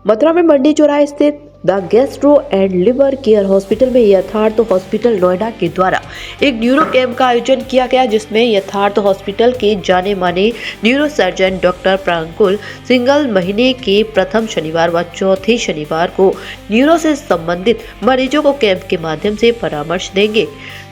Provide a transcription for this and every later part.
मथुरा में मंडी चौराहे स्थित the gastro and liver care hospital में यथार्थ हॉस्पिटल नोएडा के द्वारा एक न्यूरो कैंप का आयोजन किया गया, जिसमें यथार्थ हॉस्पिटल के जाने माने neuro surgeon doctor Prankul single महीने के प्रथम शनिवार व चौथे शनिवार को न्यूरो से संबंधित मरीजों को कैंप के माध्यम से परामर्श देंगे।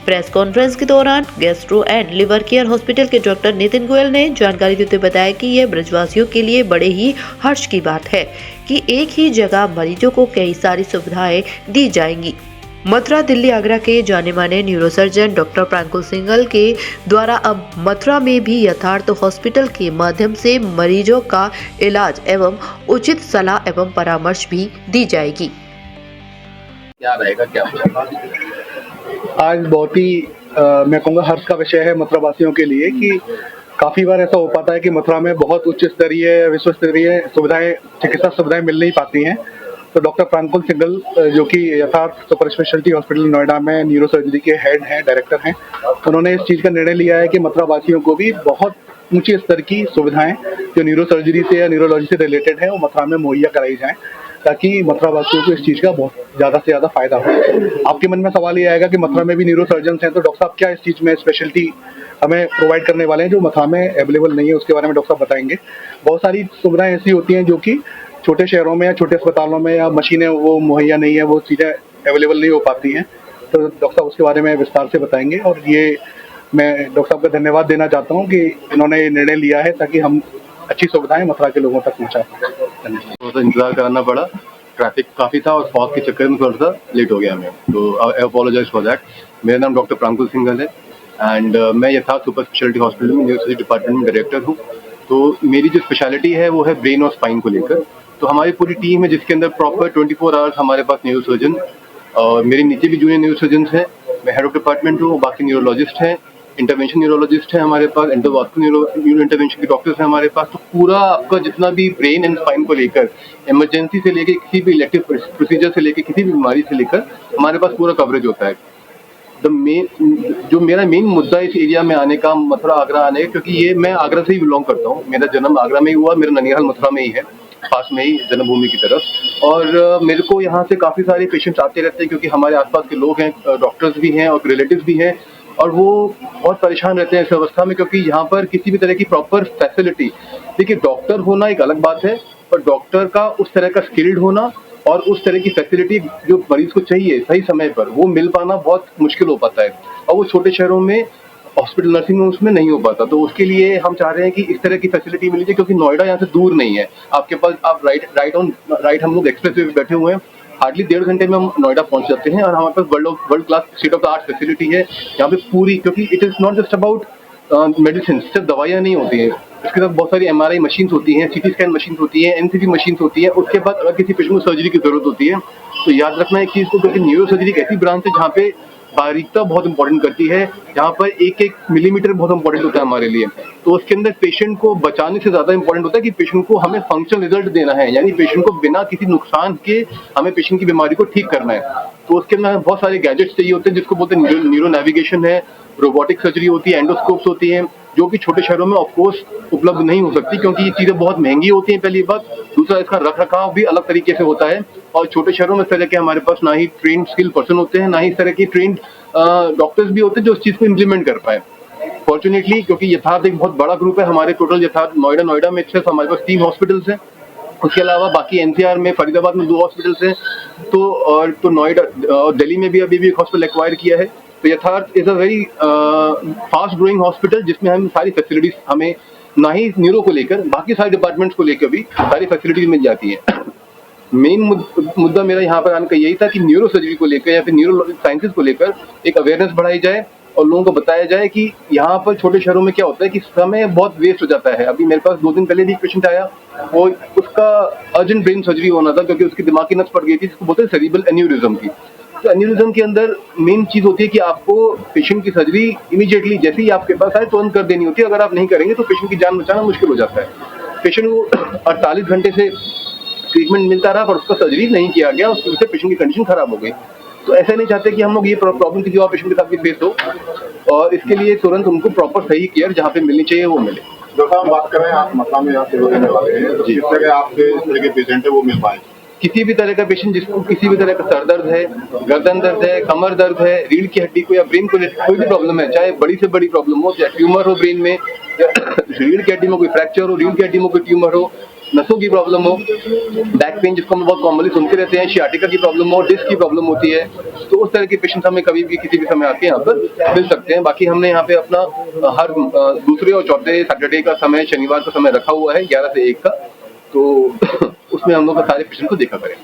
प्रेस कॉन्फ्रेंस के दौरान gastro and liver care hospital के डॉक्टर नितिन गोयल ने जानकारी देते हुए बताया कि यह ब्रजवासियों के लिए बड़े ही हर्ष की बात है कि एक ही जगह मरीजों को कई सारी सुविधाएं दी जाएंगी। मथुरा, दिल्ली, आगरा के जाने माने न्यूरोसर्जन डॉक्टर प्रांकुल सिंगल के द्वारा अब मथुरा में भी यथार्थ हॉस्पिटल के माध्यम से मरीजों का इलाज एवं उचित सलाह एवं परामर्श भी दी जाएगी। क्या रहेगा, क्या आज बहुत ही मैं कहूँगा हर्ष का विषय है मथुरा वासियों के लिए कि काफ़ी बार ऐसा हो पाता है कि मथुरा में बहुत उच्च स्तरीय विश्व स्तरीय सुविधाएं, चिकित्सा सुविधाएं मिल नहीं पाती हैं। तो डॉक्टर प्रांकुल सिंगल जो कि यथार्थ सुपर स्पेशलिटी हॉस्पिटल नोएडा में न्यूरो सर्जरी के हेड हैं, डायरेक्टर हैं, उन्होंने इस चीज़ का निर्णय लिया है कि मथुरा वासियों को भी बहुत ऊंचे स्तर की सुविधाएं जो न्यूरो सर्जरी से या न्यूरोलॉजी से रिलेटेड है वो मथुरा में मुहैया कराई जाएँ, ताकि मथुरा वासियों को इस चीज़ का बहुत ज़्यादा से ज़्यादा फायदा हो। आपके मन में सवाल ये आएगा कि मथुरा में भी न्यूरो सर्जन हैं, तो डॉक्टर साहब क्या इस चीज़ में स्पेशलिटी हमें प्रोवाइड करने वाले हैं जो मथुरा में अवेलेबल नहीं है, उसके बारे में डॉक्टर साहब बताएंगे। बहुत सारी सुविधाएं ऐसी होती हैं जो कि छोटे शहरों में या छोटे अस्पतालों में या मशीनें वो मुहैया नहीं है, वो चीज़ें अवेलेबल नहीं हो पाती हैं, तो डॉक्टर साहब उसके बारे में विस्तार से बताएंगे। और ये मैं डॉक्टर साहब का धन्यवाद देना चाहता हूँ कि इन्होंने निर्णय लिया है ताकि हम अच्छी सुविधाएं मथुरा के लोगों तक पहुँचा सकें। थोड़ा सा इंतजार करना पड़ा, ट्रैफिक काफ़ी था और फॉग के चक्कर में थोड़ा सा लेट हो गया मैं, तो आई अपोलोजाइज फॉर दैट। मेरा नाम डॉक्टर प्रांकुल सिंगल है एंड मैं यथार्थ सुपर स्पेशलिटी हॉस्पिटल में न्यूरोसर्जरी डिपार्टमेंट में डायरेक्टर हूँ। तो मेरी जो स्पेशलिटी है वो है ब्रेन और स्पाइन को लेकर। तो हमारी पूरी टीम है जिसके अंदर प्रॉपर 24 आवर्स हमारे पास न्यूरो सर्जन और मेरे नीचे भी जूनियर न्यूरो सर्जन हैं, मैं हेड ऑफ डिपार्टमेंट हूँ, बाकी न्यूरोलॉजिस्ट हैं, इंटरवेंशन न्यूरोलॉजिस्ट है हमारे पास, एंडोवास्कुलर न्यूरो इंटरवेंशन के डॉक्टर्स हैं हमारे पास। तो पूरा आपका जितना भी ब्रेन एंड स्पाइन को लेकर, इमरजेंसी से लेकर किसी भी इलेक्टिव प्रोसीजर से लेकर किसी भी बीमारी से लेकर हमारे पास पूरा कवरेज होता है। जो मेरा मेन मुद्दा इस एरिया में आने का, मथुरा आगरा आने का, क्योंकि ये मैं आगरा से ही बिलोंग करता हूँ, मेरा जन्म आगरा में ही हुआ, मेरा ननिहाल मथुरा में ही है, पास में ही जन्मभूमि की तरफ। और मेरे को यहाँ से काफ़ी सारे पेशेंट्स आते रहते हैं क्योंकि हमारे आसपास के लोग हैं, डॉक्टर्स भी हैं और रिलेटिव्स भी हैं, और वो बहुत परेशान रहते हैं इस अवस्था में क्योंकि यहाँ पर किसी भी तरह की प्रॉपर फैसिलिटी, देखिए डॉक्टर होना एक अलग बात है, पर डॉक्टर का उस तरह का स्किल्ड होना और उस तरह की फैसिलिटी जो मरीज को चाहिए सही समय पर वो मिल पाना बहुत मुश्किल हो पाता है, और वो छोटे शहरों में हॉस्पिटल नर्सिंग होम्स में नहीं हो पाता। तो उसके लिए हम चाह रहे हैं कि इस तरह की फैसिलिटी मिल जाए, क्योंकि नोएडा यहाँ से दूर नहीं है, आपके पास आप राइट हम लोग एक्सप्रेस वे पे बैठे हुए हैं, हार्डली 1.5 घंटे में हम नोएडा पहुंच जाते हैं। और हमारे पास world class state of the art facility है यहाँ पे पूरी, क्योंकि it is not just about medicine, सिर्फ दवाइयाँ नहीं होती हैं, इसके साथ बहुत सारी MRI मशीन्स होती हैं, CT स्कैन मशीन्स होती हैं, NCT मशीन्स होती हैं। उसके बाद अगर किसी पेशेंट को सर्जरी की जरूरत होती है तो याद रखना एक चीज़ को, क्योंकि न्यूरो सर्जरी एक ऐसी ब्रांच है जहाँ पे बारीकता बहुत इंपॉर्टेंट करती है, जहाँ पर एक एक मिलीमीटर बहुत इंपॉर्टेंट होता है हमारे लिए। तो उसके अंदर पेशेंट को बचाने से ज़्यादा इंपॉर्टेंट होता है कि पेशेंट को हमें फंक्शनल रिजल्ट देना है, यानी पेशेंट को बिना किसी नुकसान के हमें पेशेंट की बीमारी को ठीक करना है। तो उसके अंदर बहुत सारे गैजेट्स चाहिए होते हैं जिसको बोलते हैं न्यूरो नेविगेशन है, रोबोटिक सर्जरी होती है, एंडोस्कोप्स होती हैं, जो कि छोटे शहरों में ऑफकोर्स उपलब्ध नहीं हो सकती क्योंकि ये चीज़ें बहुत महंगी होती हैं, पहली बात। दूसरा, इसका रख रखाव भी अलग तरीके से होता है, और छोटे शहरों में इस तरह के हमारे पास ना ही ट्रेंड स्किल पर्सन होते हैं, ना ही इस तरह की ट्रेंड डॉक्टर्स भी होते हैं जो उस चीज़ को इम्प्लीमेंट कर पाए। फॉर्चुनेटली, क्योंकि यथार्थ एक बहुत बड़ा ग्रुप है, हमारे टोटल यथार्थ नोएडा में सिर्फ हमारे पास 3 हॉस्पिटल्स हैं, उसके अलावा बाकी NCR में फरीदाबाद में 2 हॉस्पिटल्स हैं, तो नोएडा और दिल्ली में भी अभी एक हॉस्पिटल एक्वायर किया है। तो यथार्थ is a very fast growing hospital जिसमें हम सारी फैसिलिटीज, हमें ना ही न्यूरो को लेकर बाकी सारे डिपार्टमेंट्स को लेकर भी सारी फैसिलिटीज मिल जाती हैं। मेन मुद्दा मेरा यहाँ पर आने का यही था कि न्यूरो सर्जरी को लेकर या फिर न्यूरो साइंसेज को लेकर एक अवेयरनेस बढ़ाई जाए और लोगों को बताया जाए कि यहाँ पर छोटे शहरों में क्या होता है कि समय बहुत वेस्ट हो जाता है। अभी मेरे पास 2 दिन पहले भी एक पेशेंट आया, वो उसका अर्जेंट ब्रेन सर्जरी होना था क्योंकि उसकी दिमाग की नस पड़ गई थी, जिसको बोलते हैं सेरिब्रल एन्यूरिज्म की। तो एन्यूरिज्म के अंदर मेन चीज़ होती है कि आपको पेशेंट की सर्जरी इमीडिएटली जैसे ही आपके पास आए तुरंत कर देनी होती है, अगर आप नहीं करेंगे तो पेशेंट की जान बचाना मुश्किल हो जाता है। पेशेंट को 48 घंटे से ट्रीटमेंट मिलता रहा पर उसका सर्जरी नहीं किया गया, उसकी वजह से पेशेंट की कंडीशन खराब हो गई। तो ऐसा नहीं चाहते कि हम लोग ये प्रॉब्लम किसी और पेशेंट के साथ भी फेस हो, और इसके लिए तुरंत उनको प्रॉपर सही केयर जहाँ पे मिलनी चाहिए वो मिले। जैसा हम बात कर रहे हैं, आप मथुरा में यहाँ सेवा देने वाले हैं, जिस तरह आपके इस तरह के पेशेंट है वो मिल पाए? किसी भी तरह का पेशेंट जिसको किसी भी तरह का सर दर्द है, गर्दन दर्द है, कमर दर्द है, रीढ़ की हड्डी को या ब्रेन को कोई भी प्रॉब्लम है, चाहे बड़ी से बड़ी प्रॉब्लम हो, चाहे ट्यूमर हो ब्रेन में, या रीढ़ की हड्डी में कोई फ्रैक्चर हो, रीढ़ की हड्डी में कोई ट्यूमर हो, नसों की प्रॉब्लम हो, बैक पेन जिसको हम बहुत कॉमनली सुनते रहते हैं, शियाटिका की प्रॉब्लम हो, डिस्क की प्रॉब्लम होती है, तो उस तरह के पेशेंट हमें कभी भी किसी भी समय आके यहाँ पर मिल सकते हैं। बाकी हमने यहाँ पे अपना हर दूसरे और चौथे सैटरडे का समय, शनिवार का समय रखा हुआ है 11 से 1 का, तो उसमें हम लोग सारे पेशेंट को देखा करें।